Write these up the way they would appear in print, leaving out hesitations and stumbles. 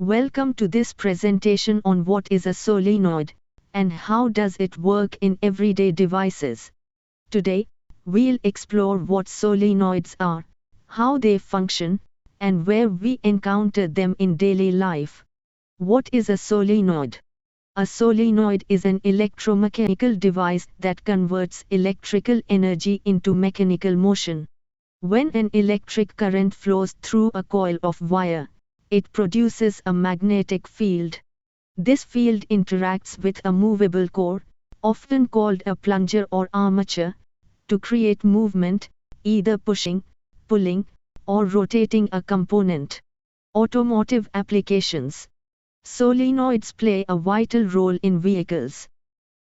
Welcome to this presentation on what is a solenoid, and how does it work in everyday devices. Today, we'll explore what solenoids are, how they function, and where we encounter them in daily life. What is a solenoid? A solenoid is an electromechanical device that converts electrical energy into mechanical motion. When an electric current flows through a coil of wire, it produces a magnetic field. This field interacts with a movable core, often called a plunger or armature, to create movement, either pushing, pulling, or rotating a component. Automotive applications. Solenoids play a vital role in vehicles.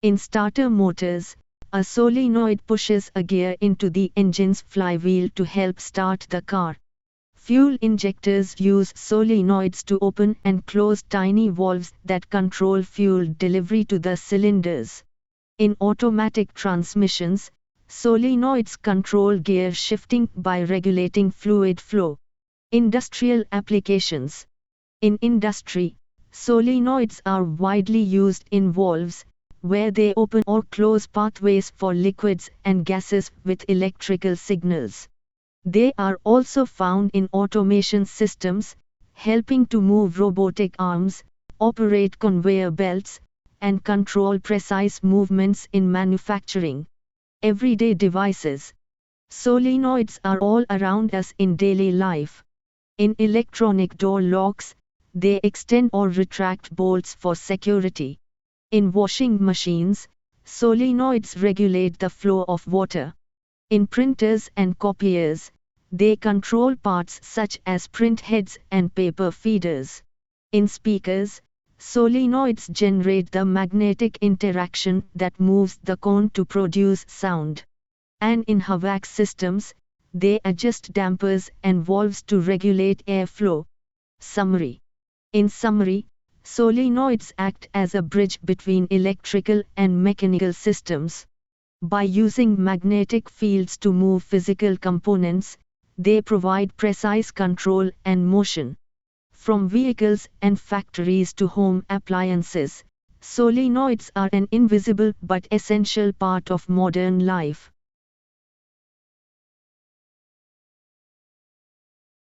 In starter motors, a solenoid pushes a gear into the engine's flywheel to help start the car. Fuel injectors use solenoids to open and close tiny valves that control fuel delivery to the cylinders. In automatic transmissions, solenoids control gear shifting by regulating fluid flow. Industrial applications. In industry, solenoids are widely used in valves, where they open or close pathways for liquids and gases with electrical signals. They are also found in automation systems, helping to move robotic arms, operate conveyor belts, and control precise movements in manufacturing. Everyday devices. Solenoids are all around us in daily life. In electronic door locks, they extend or retract bolts for security. In washing machines, solenoids regulate the flow of water. In printers and copiers, they control parts such as print heads and paper feeders. In speakers, solenoids generate the magnetic interaction that moves the cone to produce sound. And in HVAC systems, they adjust dampers and valves to regulate airflow. Summary. In summary, solenoids act as a bridge between electrical and mechanical systems. By using magnetic fields to move physical components, they provide precise control and motion. From vehicles and factories to home appliances, solenoids are an invisible but essential part of modern life.